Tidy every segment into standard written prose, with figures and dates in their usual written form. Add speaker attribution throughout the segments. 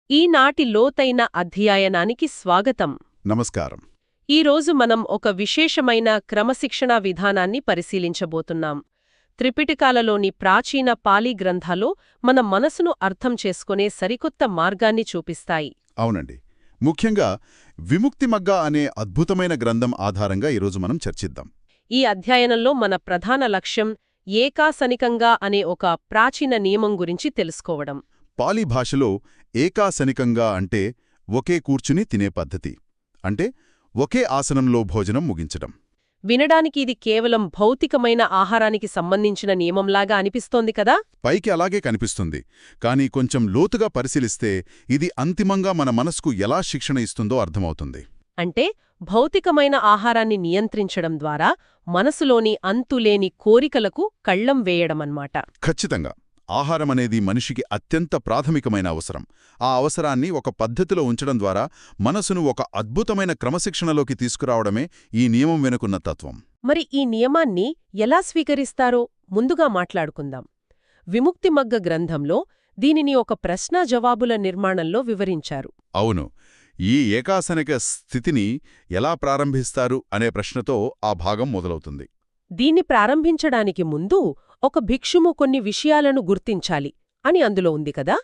Speaker 1: ఈనాటి లోతైన అధ్యయనానికి స్వాగతం.
Speaker 2: నమస్కారం.
Speaker 1: ఈరోజు మనం ఒక విశేషమైన క్రమశిక్షణా విధానాన్ని పరిశీలించబోతున్నాం. త్రిపిటకాలలోని ప్రాచీన పాలీ గ్రంథాలు మన మనసును అర్థం చేసుకునే సరికొత్త మార్గాన్ని చూపిస్తాయి.
Speaker 2: అవునండి. ముఖ్యంగా విముక్తిమగ్గ అనే అద్భుతమైన గ్రంథం ఆధారంగా ఈరోజు మనం చర్చిద్దాం.
Speaker 1: ఈ అధ్యయనంలో మన ప్రధాన లక్ష్యం ఏకాసనికంగా అనే ఒక ప్రాచీన నియమం గురించి తెలుసుకోవడం.
Speaker 2: పాలీ భాషలో ఏకాసనికంగా అంటే ఒకే కూర్చుని తినే పద్ధతి. అంటే ఒకే ఆసనంలో భోజనం ముగించడం.
Speaker 1: వినడానికి ఇది కేవలం భౌతికమైన ఆహారానికి సంబంధించిన నియమంలాగా అనిపిస్తోంది కదా?
Speaker 2: పైకి అలాగే కనిపిస్తుంది. కానీ కొంచెం లోతుగా పరిశీలిస్తే ఇది అంతిమంగా మన మనస్కు ఎలా శిక్షణ ఇస్తుందో అర్థమవుతుంది.
Speaker 1: అంటే భౌతికమైన ఆహారాన్ని నియంత్రించడం ద్వారా మనసులోని అంతులేని కోరికలకు కళ్లం వేయడమన్నమాట.
Speaker 2: ఖచ్చితంగా. ఆహారమనేది మనిషికి అత్యంత ప్రాథమికమైన అవసరం. ఆ అవసరాన్ని ఒక పద్ధతిలో ఉంచడం ద్వారా మనసును ఒక అద్భుతమైన క్రమశిక్షణలోకి తీసుకురావడమే ఈ నియమం వెనుకున్న తత్వం.
Speaker 1: మరి ఈ నియమాన్ని ఎలా స్వీకరిస్తారో ముందుగా మాట్లాడుకుందాం. విముక్తిమగ్గ గ్రంథంలో దీనిని ఒక ప్రశ్న-జవాబుల నిర్మాణంలో వివరించారు.
Speaker 2: అవును. ఈ ఏకాసనిక స్థితిని ఎలా ప్రారంభిస్తారు అనే ప్రశ్నతో ఆ భాగం మొదలవుతుంది.
Speaker 1: దీన్ని ప్రారంభించడానికి ముందు ఒక భిక్షువు కొన్ని విషయాలను గుర్తించాలి అని అందులో ఉంది కదా.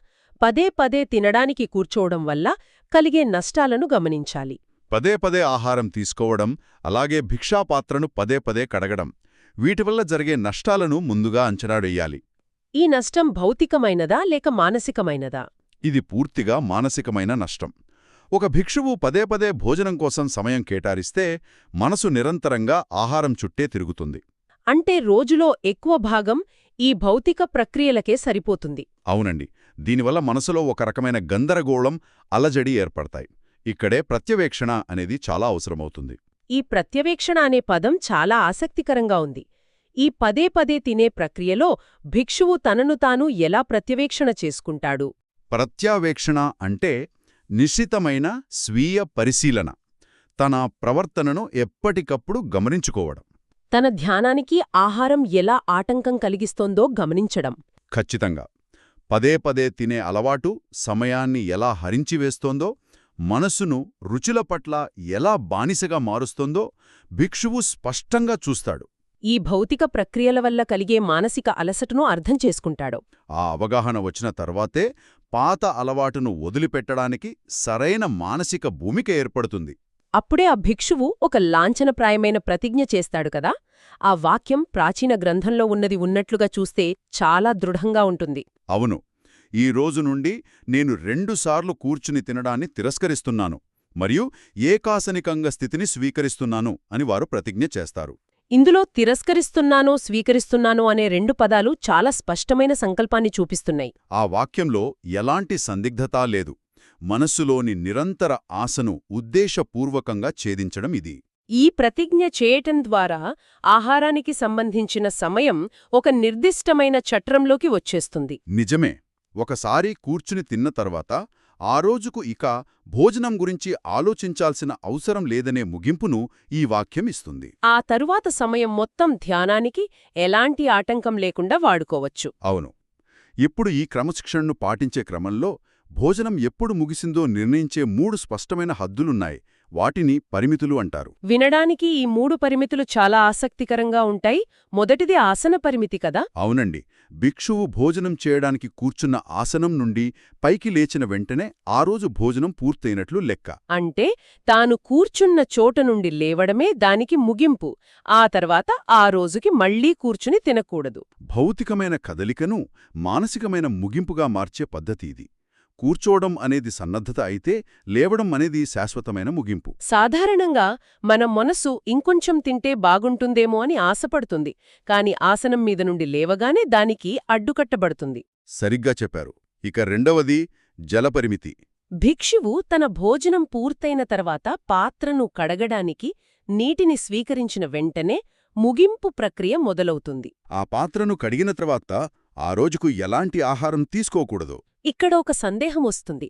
Speaker 1: పదే పదే తినడానికి కూర్చోవడం వల్ల కలిగే నష్టాలను గమనించాలి.
Speaker 2: పదే పదే ఆహారం తీసుకోవడం, అలాగే భిక్షాపాత్రను పదే పదే కడగడం, వీటివల్ల జరిగే నష్టాలను ముందుగా అంచనా వెయ్యాలి.
Speaker 1: ఈ నష్టం భౌతికమైనదా లేక మానసికమైనదా?
Speaker 2: ఇది పూర్తిగా మానసికమైన నష్టం. ఒక భిక్షువు పదే పదే భోజనం కోసం సమయం కేటారిస్తే మనసు నిరంతరంగా ఆహారం చుట్టే తిరుగుతుంది.
Speaker 1: అంటే రోజులో ఎక్కువ భాగం ఈ భౌతిక ప్రక్రియలకే సరిపోతుంది.
Speaker 2: అవునండి. దీనివల్ల మనసులో ఒక రకమైన గందరగోళం, అలజడి ఏర్పడతాయి. ఇక్కడే ప్రత్యవేక్షణ అనేది చాలా అవసరమవుతుంది.
Speaker 1: ఈ ప్రత్యవేక్షణ అనే పదం చాలా ఆసక్తికరంగా ఉంది. ఈ పదే పదే తినే ప్రక్రియలో భిక్షువు తనను తాను ఎలా ప్రత్యవేక్షణ చేసుకుంటాడు?
Speaker 2: ప్రత్యావేక్షణ అంటే నిశ్చితమైన స్వీయ పరిశీలన, తన ప్రవర్తనను ఎప్పటికప్పుడు గమనించుకోవడం.
Speaker 1: తన ధ్యానానికి ఆహారం ఎలా ఆటంకం కలిగిస్తోందో గమనించడం.
Speaker 2: ఖచ్చితంగా. పదే పదే తినే అలవాటు సమయాన్ని ఎలా హరించివేస్తోందో, మనసును రుచుల పట్ల ఎలా బానిసగా మారుస్తోందో భిక్షువు స్పష్టంగా చూస్తాడు.
Speaker 1: ఈ భౌతిక ప్రక్రియల వల్ల కలిగే మానసిక అలసటను అర్థం చేసుకుంటాడు.
Speaker 2: ఆ అవగాహన వచ్చిన తర్వాతే పాత అలవాటును వదిలిపెట్టడానికి సరైన మానసిక భూమిక ఏర్పడుతుంది.
Speaker 1: అప్పుడే ఆ భిక్షువు ఒక లాంఛనప్రాయమైన ప్రతిజ్ఞ చేస్తాడు కదా. ఆ వాక్యం ప్రాచీన గ్రంథంలో ఉన్నది ఉన్నట్లుగా చూస్తే చాలా దృఢంగా ఉంటుంది.
Speaker 2: అవును. ఈ రోజు నుండి నేను 2 సార్లు కూర్చుని తినడాన్ని తిరస్కరిస్తున్నాను మరియు ఏకాసనికంగా స్థితిని స్వీకరిస్తున్నాను అని వారు ప్రతిజ్ఞ చేస్తారు.
Speaker 1: ఇందులో తిరస్కరిస్తున్నానో స్వీకరిస్తున్నానో అనే 2 పదాలు చాలా స్పష్టమైన సంకల్పాన్ని చూపిస్తున్నాయి.
Speaker 2: ఆ వాక్యంలో ఎలాంటి సందిగ్ధతా లేదు. మనస్సులోని నిరంతర ఆశను ఉద్దేశపూర్వకంగా ఛేదించడం ఇది.
Speaker 1: ఈ ప్రతిజ్ఞ చేయటం ద్వారా ఆహారానికి సంబంధించిన సమయం ఒక నిర్దిష్టమైన చట్రంలోకి వచ్చేస్తుంది.
Speaker 2: నిజమే. ఒకసారి కూర్చుని తిన్న తర్వాత ఆ రోజుకు ఇక భోజనం గురించి ఆలోచించాల్సిన అవసరం లేదనే ముగింపును ఈ వాక్యం ఇస్తుంది.
Speaker 1: ఆ తరువాత సమయం మొత్తం ధ్యానానికి ఎలాంటి ఆటంకం లేకుండా వాడుకోవచ్చు.
Speaker 2: అవును. ఇప్పుడు ఈ క్రమశిక్షణను పాటించే క్రమంలో భోజనం ఎప్పుడు ముగిసిందో నిర్ణయించే 3 స్పష్టమైన హద్దులున్నాయి. వాటిని పరిమితులు అంటారు.
Speaker 1: వినడానికి ఈ 3 పరిమితులు చాలా ఆసక్తికరంగా ఉంటాయి. మొదటిది ఆసన పరిమితి కదా.
Speaker 2: అవునండి. భిక్షువు భోజనం చేయడానికి కూర్చున్న ఆసనం నుండి పైకి లేచిన వెంటనే ఆ రోజు భోజనం పూర్తయినట్లు లెక్క.
Speaker 1: అంటే తాను కూర్చున్న చోట నుండి లేవడమే దానికి ముగింపు. ఆ తర్వాత ఆ రోజుకి మళ్లీ కూర్చుని తినకూడదు.
Speaker 2: భౌతికమైన కదలికను మానసికమైన ముగింపుగా మార్చే పద్ధతి ఇది. కూర్చోవడం అనేది సన్నద్ధత అయితే, లేవడం అనేది శాశ్వతమైన ముగింపు.
Speaker 1: సాధారణంగా మన మనసు ఇంకొంచెం తింటే బాగుంటుందేమో అని ఆశపడుతుంది. కాని ఆసనం మీద నుండి లేవగానే దానికి అడ్డుకట్టబడుతుంది.
Speaker 2: సరిగ్గా చెప్పారు. ఇక రెండవది జలపరిమితి.
Speaker 1: భిక్షువు తన భోజనం పూర్తయిన తర్వాత పాత్రను కడగడానికి నీటిని స్వీకరించిన వెంటనే ముగింపు ప్రక్రియ మొదలవుతుంది.
Speaker 2: ఆ పాత్రను కడిగిన తర్వాత ఆ రోజుకు ఎలాంటి ఆహారం తీసుకోకూడదు.
Speaker 1: ఇక్కడ ఒక సందేహం వస్తుంది.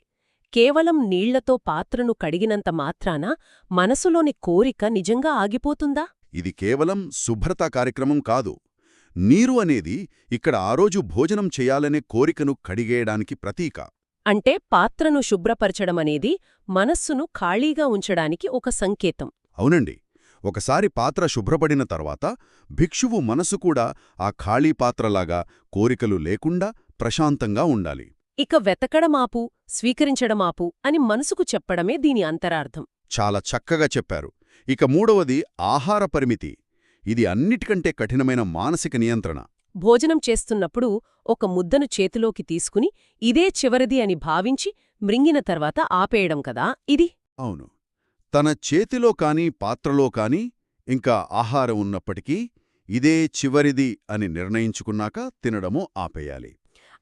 Speaker 1: కేవలం నీళ్లతో పాత్రను కడిగినంత మాత్రాన మనసులోని కోరిక నిజంగా ఆగిపోతుందా?
Speaker 2: ఇది కేవలం శుభ్రతా కార్యక్రమం కాదు. నీరు అనేది ఇక్కడ ఆ రోజు భోజనం చేయాలనే కోరికను కడిగేయడానికి ప్రతీక.
Speaker 1: అంటే పాత్రను శుభ్రపరచడమనేది మనస్సును ఖాళీగా ఉంచడానికి ఒక సంకేతం.
Speaker 2: అవునండి. ఒకసారి పాత్ర శుభ్రపడిన తర్వాత భిక్షువు మనసు కూడా ఆ ఖాళీ పాత్రలాగా కోరికలు లేకుండా ప్రశాంతంగా ఉండాలి.
Speaker 1: ఇక వెతకడమాపు, స్వీకరించడమాపు అని మనసుకు చెప్పడమే దీని అంతరార్థం.
Speaker 2: చాలా చక్కగా చెప్పారు. ఇక మూడవది ఆహార పరిమితి. ఇది అన్నిటికంటే కఠినమైన మానసిక నియంత్రణ.
Speaker 1: భోజనం చేస్తున్నప్పుడు ఒక ముద్దను చేతిలోకి తీసుకుని ఇదే చివరిది అని భావించి మ్రింగిన తర్వాత ఆపేయడం కదా ఇది.
Speaker 2: అవును. తన చేతిలో కానీ పాత్రలో కానీ ఇంకా ఆహారం ఉన్నప్పటికీ ఇదే చివరిది అని నిర్ణయించుకున్నాక తినడమో ఆపేయాలి.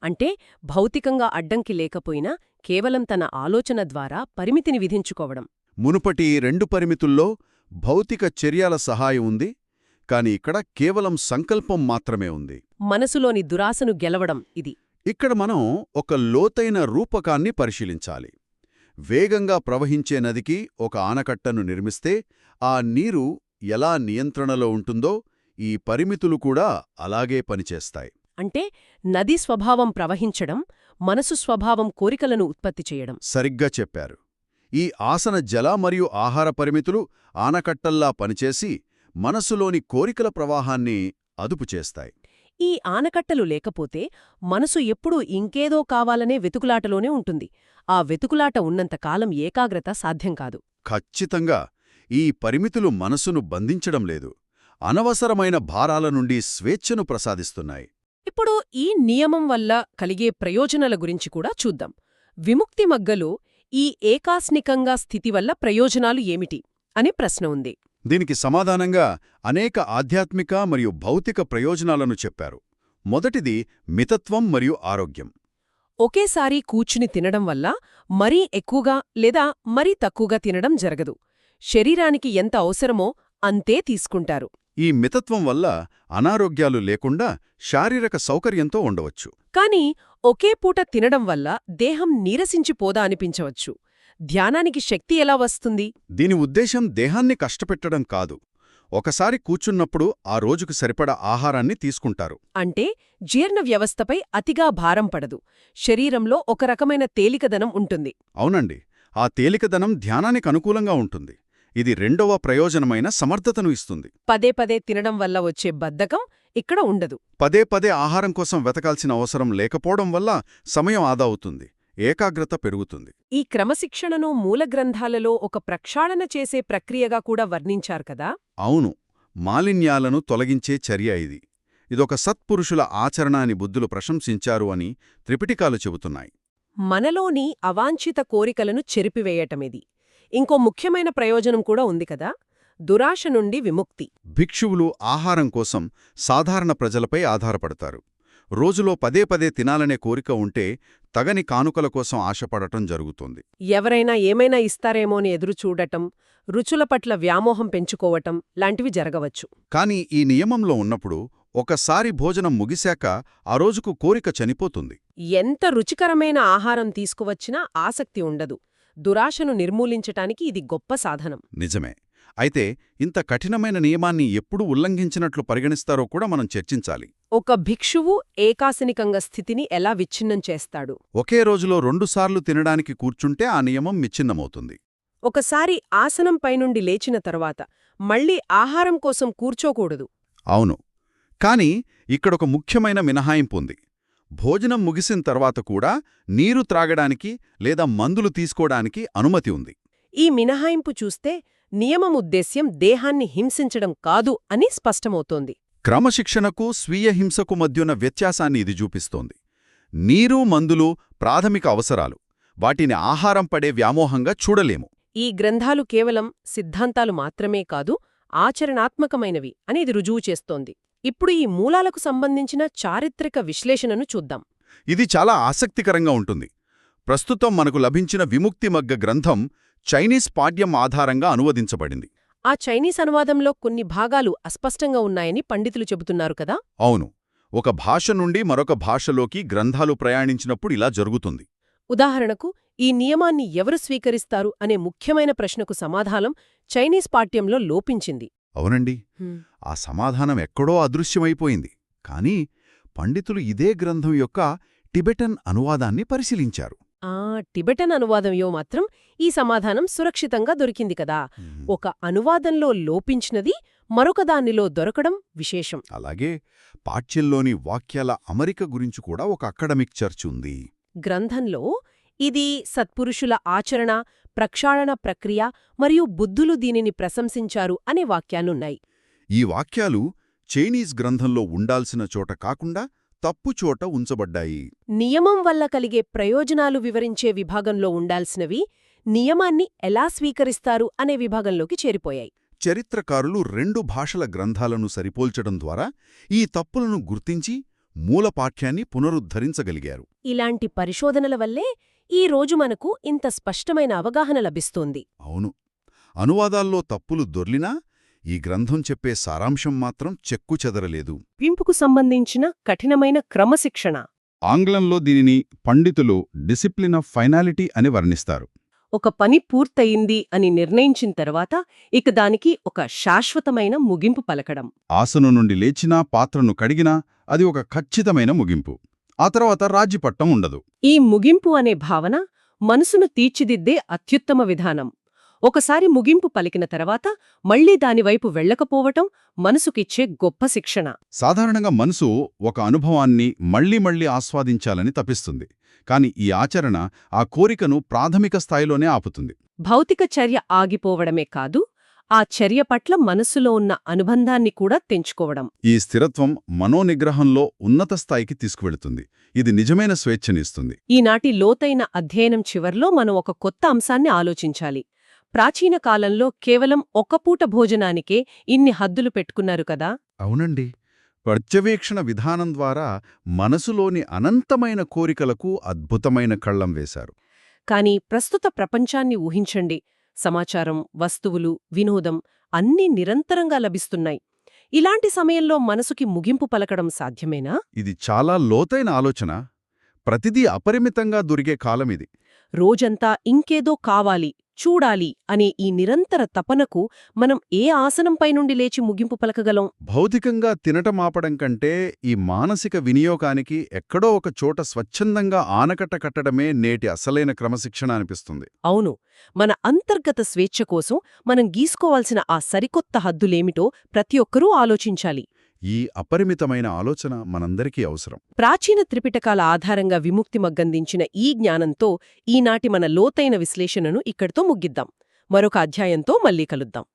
Speaker 1: అంటే భౌతికంగా అడ్డంకి లేకపోయినా కేవలం తన ఆలోచన ద్వారా పరిమితిని విధించుకోవడం.
Speaker 2: మునుపటి 2 పరిమితుల్లో భౌతిక చర్యల సహాయం ఉంది, కాని ఇక్కడ కేవలం సంకల్పం మాత్రమే ఉంది.
Speaker 1: మనసులోని దురాశను గెలవడం ఇది.
Speaker 2: ఇక్కడ మనం ఒక లోతైన రూపకాన్ని పరిశీలించాలి. వేగంగా ప్రవహించే నదికి ఒక ఆనకట్టను నిర్మిస్తే ఆ నీరు ఎలా నియంత్రణలో ఉంటుందో ఈ పరిమితులు కూడా అలాగే పనిచేస్తాయి.
Speaker 1: అంటే నది స్వభావం ప్రవహించడం, మనసు స్వభావం కోరికలను ఉత్పత్తి చేయడం.
Speaker 2: సరిగ్గా చెప్పారు. ఈ ఆసన జల మరియు ఆహార పరిమితులు ఆనకట్టల్లా పనిచేసి మనసులోని కోరికల ప్రవాహాన్ని అదుపు చేస్తాయి.
Speaker 1: ఈ ఆనకట్టలు లేకపోతే మనసు ఎప్పుడూ ఇంకేదో కావాలనే వెతుకులాటలోనే ఉంటుంది. ఆ వెతుకులాట ఉన్నంతకాలం ఏకాగ్రత సాధ్యం కాదు.
Speaker 2: ఖచ్చితంగా ఈ పరిమితులు మనసును బంధించడం లేదు, అనవసరమైన భారాల నుండి స్వేచ్ఛను ప్రసాదిస్తున్నాయి.
Speaker 1: ఇప్పుడు ఈ నియమం వల్ల కలిగే ప్రయోజనాల గురించి కూడా చూద్దాం. విముక్తి మగ్గలో ఈ ఏకాస్నికంగా స్థితి వల్ల ప్రయోజనాలు ఏమిటి అనే ప్రశ్న ఉంది.
Speaker 2: దీనికి సమాధానంగా అనేక ఆధ్యాత్మిక మరియు భౌతిక ప్రయోజనాలను చెప్పారు. మొదటిది మితత్వం మరియు ఆరోగ్యం.
Speaker 1: ఒకేసారి కూర్చుని తినడం వల్ల మరీ ఎక్కువగా లేదా మరీ తక్కువగా తినడం జరగదు. శరీరానికి ఎంత అవసరమో అంతే తీసుకుంటారు.
Speaker 2: ఈ మితత్వం వల్ల అనారోగ్యాలు లేకుండా శారీరక సౌకర్యంతో ఉండవచ్చు.
Speaker 1: కాని ఒకే పూట తినడం వల్ల దేహం నీరసించిపోదా అనిపించవచ్చు. ధ్యానానికి శక్తి ఎలా వస్తుంది?
Speaker 2: దీని ఉద్దేశం దేహాన్ని కష్టపెట్టడం కాదు. ఒకసారి కూర్చున్నప్పుడు ఆ రోజుకు సరిపడా ఆహారాన్ని తీసుకుంటారు.
Speaker 1: అంటే జీర్ణ వ్యవస్థపై అతిగా భారం పడదు. శరీరంలో ఒక రకమైన తేలికదనం ఉంటుంది.
Speaker 2: అవునండి. ఆ తేలికదనం ధ్యానానికి అనుకూలంగా ఉంటుంది. ఇది రెండవ ప్రయోజనమైన సమర్థతను ఇస్తుంది.
Speaker 1: పదే పదే తినడం వల్ల వచ్చే బద్ధకం ఇక్కడ ఉండదు.
Speaker 2: పదే పదే ఆహారం కోసం వెతకాల్సిన అవసరం లేకపోవడం వల్ల సమయం ఆదా అవుతుంది, ఏకాగ్రత పెరుగుతుంది.
Speaker 1: ఈ క్రమశిక్షణను మూలగ్రంథాలలో ఒక ప్రక్షాళన చేసే ప్రక్రియగా కూడా వర్ణించారు కదా?
Speaker 2: అవును. మాలిన్యాలను తొలగించే చర్య ఇది. ఇదొక సత్పురుషుల ఆచరణ అని బుద్ధులు ప్రశంసించారు అని త్రిపిటికాలు చెబుతున్నాయి.
Speaker 1: మనలోని అవాంఛిత కోరికలను చెరిపివేయటమిది. ఇంకో ముఖ్యమైన ప్రయోజనం కూడా ఉంది కదా, దురాశ నుండి విముక్తి.
Speaker 2: భిక్షువులు ఆహారం కోసం సాధారణ ప్రజలపై ఆధారపడతారు. రోజులో పదే పదే తినాలనే కోరిక ఉంటే తగని కానుకల కోసం ఆశపడటం జరుగుతుంది.
Speaker 1: ఎవరైనా ఏమైనా ఇస్తారేమోని ఎదురుచూడటం, రుచుల పట్ల వ్యామోహం పెంచుకోవటం లాంటివి జరగవచ్చు.
Speaker 2: కాని ఈ నియమంలో ఉన్నప్పుడు ఒకసారి భోజనం ముగిశాక ఆ రోజుకు కోరిక చనిపోతుంది.
Speaker 1: ఎంత రుచికరమైన ఆహారం తీసుకువచ్చినా ఆసక్తి ఉండదు. దురాశను నిర్మూలించటానికి ఇది గొప్ప సాధనం.
Speaker 2: నిజమే. అయితే ఇంత కఠినమైన నియమాన్ని ఎప్పుడు ఉల్లంఘించినట్లు పరిగణిస్తారో కూడా మనం చర్చించాలి.
Speaker 1: ఒక భిక్షువు ఏకాసనికంగా స్థితిని ఎలా విచ్ఛిన్నం చేస్తాడు?
Speaker 2: ఒకే రోజులో 2 సార్లు తినడానికి కూర్చుంటే ఆ నియమం విచ్ఛిన్నమవుతుంది.
Speaker 1: ఒకసారి ఆసనంపై నుండి లేచిన తరువాత మళ్ళీ ఆహారం కోసం కూర్చోకూడదు.
Speaker 2: అవును. కాని ఇక్కడొక ముఖ్యమైన మినహాయింపు ఉంది. భోజనం ముగిసిన తర్వాత కూడా నీరు త్రాగడానికి లేదా మందులు తీసుకోవడానికి అనుమతి ఉంది.
Speaker 1: ఈ మినహాయింపు చూస్తే నియమం ఉద్దేశ్యం దేహాన్ని హింసించడం కాదు అని స్పష్టమవుతోంది.
Speaker 2: క్రమశిక్షణకు స్వీయ హింసకు మధ్యున్న వ్యత్యాసాన్ని ఇది చూపిస్తోంది. నీరు, మందులు ప్రాథమిక అవసరాలు. వాటిని ఆహారం పడే వ్యామోహంగా చూడలేము.
Speaker 1: ఈ గ్రంథాలు కేవలం సిద్ధాంతాలు మాత్రమే కాదు, ఆచరణాత్మకమైనవి అనేది రుజువు చేస్తోంది. ఇప్పుడు ఈ మూలాలకు సంబంధించిన చారిత్రక విశ్లేషణను చూద్దాం.
Speaker 2: ఇది చాలా ఆసక్తికరంగా ఉంటుంది. ప్రస్తుతం మనకు లభించిన విముక్తి మగ్గ గ్రంథం చైనీస్ పాఠ్యం ఆధారంగా అనువదించబడింది.
Speaker 1: ఆ చైనీస్ అనువాదంలో కొన్ని భాగాలు అస్పష్టంగా ఉన్నాయని పండితులు చెబుతున్నారు కదా?
Speaker 2: అవును. ఒక భాష నుండి మరొక భాషలోకి గ్రంథాలు ప్రయాణించినప్పుడు ఇలా జరుగుతుంది.
Speaker 1: ఉదాహరణకు, ఈ నియమాన్ని ఎవరు స్వీకరిస్తారు అనే ముఖ్యమైన ప్రశ్నకు సమాధానం చైనీస్ పాఠ్యంలో లోపించింది.
Speaker 2: అవునండి. ఆ సమాధానం ఎక్కడో అదృశ్యమైపోయింది. కానీ పండితులు ఇదే గ్రంథం యొక్క టిబెటన్ అనువాదాన్ని పరిశీలించారు.
Speaker 1: టిబెటన్ అనువాదంలో మాత్రం ఈ సమాధానం సురక్షితంగా దొరికింది కదా. ఒక అనువాదంలో లోపించినది మరొక దానిలో దొరకడం విశేషం.
Speaker 2: అలాగే పాఠ్యంలోని వాక్యాల అమరిక గురించి కూడా ఒక అకాడమిక్ చర్చ ఉంది.
Speaker 1: గ్రంథంలో ఇది సత్పురుషుల ఆచరణ, ప్రక్షాళన ప్రక్రియ మరియు బుద్ధులు దీనిని ప్రశంసించారు అనే వాక్యాలున్నాయి.
Speaker 2: ఈ వాక్యాలు చైనీస్ గ్రంథంలో ఉండాల్సిన చోట కాకుండా తప్పుచోట ఉంచబడ్డాయి.
Speaker 1: నియమం వల్ల కలిగే ప్రయోజనాలు వివరించే విభాగంలో ఉండాల్సినవి నియమాన్ని ఎలా స్వీకరిస్తారు అనే విభాగంలోకి చేరిపోయాయి.
Speaker 2: చరిత్రకారులు 2 భాషల గ్రంథాలను సరిపోల్చడం ద్వారా ఈ తప్పులను గుర్తించి మూల పాఠ్యాన్ని పునరుద్ధరించగలిగారు.
Speaker 1: ఇలాంటి పరిశోధనల వల్లే ఈ రోజు మనకు ఇంత స్పష్టమైన అవగాహన లభిస్తోంది.
Speaker 2: అవును, అనువాదాల్లో తప్పులు దొర్లినా ఈ గ్రంథం చెప్పే సారాంశం మాత్రం చెక్కుచెదరలేదు.
Speaker 1: వింపుకు సంబంధించిన కఠినమైన క్రమశిక్షణ.
Speaker 2: ఆంగ్లంలో దీనిని పండితులు డిసిప్లిన్ ఆఫ్ ఫైనాలిటీ అని వర్ణిస్తారు.
Speaker 1: ఒక పని పూర్తయింది అని నిర్ణయించిన తర్వాత ఇక దానికి ఒక శాశ్వతమైన ముగింపు పలకడం.
Speaker 2: ఆసను నుండి లేచినా పాత్రను కడిగినా అది ఒక ఖచ్చితమైన ముగింపు. ఆ తర్వాత రాజ్యపట్టం ఉండదు.
Speaker 1: ఈ ముగింపు అనే భావన మనసును తీర్చిదిద్దే అత్యుత్తమ విధానం. ఒకసారి ముగింపు పలికిన తర్వాత మళ్లీ దానివైపు వెళ్లకపోవటం మనసుకిచ్చే గొప్ప శిక్షణ.
Speaker 2: సాధారణంగా మనసు ఒక అనుభవాన్ని మళ్లీ మళ్లీ ఆస్వాదించాలని తపిస్తుంది. కాని ఈ ఆచరణ ఆ కోరికను ప్రాథమిక స్థాయిలోనే ఆపుతుంది.
Speaker 1: భౌతిక చర్య ఆగిపోవడమే కాదు, ఆ చర్య పట్ల మనస్సులో ఉన్న అనుబంధాన్ని కూడా తెంచుకోవడం.
Speaker 2: ఈ స్థిరత్వం మనోనిగ్రహంలో ఉన్నత స్థాయికి తీసుకువెళుతుంది. ఇది నిజమైన స్వేచ్ఛనిస్తుంది.
Speaker 1: ఈనాటి లోతైన అధ్యయనం చివర్లో మనం ఒక కొత్త అంశాన్ని ఆలోచించాలి. ప్రాచీన కాలంలో కేవలం ఒక్క పూట భోజనానికే ఇన్ని హద్దులు పెట్టుకున్నారు కదా.
Speaker 2: అవునండి, పర్యవేక్షణ విధానం ద్వారా మనసులోని అనంతమైన కోరికలకు అద్భుతమైన కళ్లం వేశారు.
Speaker 1: కాని ప్రస్తుత ప్రపంచాన్ని ఊహించండి. సమాచారం, వస్తువులు, వినోదం అన్నీ నిరంతరంగా లభిస్తున్నాయి. ఇలాంటి సమయంలో మనసుకి ముగింపు పలకడం సాధ్యమేనా?
Speaker 2: ఇది చాలా లోతైన ఆలోచన. ప్రతిదీ అపరిమితంగా దొరికే కాలమిది.
Speaker 1: రోజంతా ఇంకేదో కావాలి, చూడాలి అనే ఈ నిరంతర తపనకు మనం ఏ ఆసనంపై నుండి లేచి ముగింపు పలకగలం?
Speaker 2: భౌతికంగా తినటమాపడం కంటే ఈ మానసిక వినియోగానికి ఎక్కడో ఒక చోట స్వచ్ఛందంగా ఆనకట్ట కట్టడమే నేటి అసలైన క్రమశిక్షణ అనిపిస్తుంది.
Speaker 1: అవును, మన అంతర్గత స్వేచ్ఛ కోసం మనం గీసుకోవాల్సిన ఆ సరికొత్త హద్దులేమిటో ప్రతి ఒక్కరూ ఆలోచించాలి.
Speaker 2: ఈ అపరిమితమైన ఆలోచన మనందరికీ అవసరం.
Speaker 1: ప్రాచీన త్రిపిటకాల ఆధారంగా విముక్తి మగ్గందించిన ఈ జ్ఞానంతో ఈనాటి మన లోతైన విశ్లేషణను ఇక్కడితో ముగిద్దాం. మరొక అధ్యాయంతో మళ్ళీ కలుద్దాం.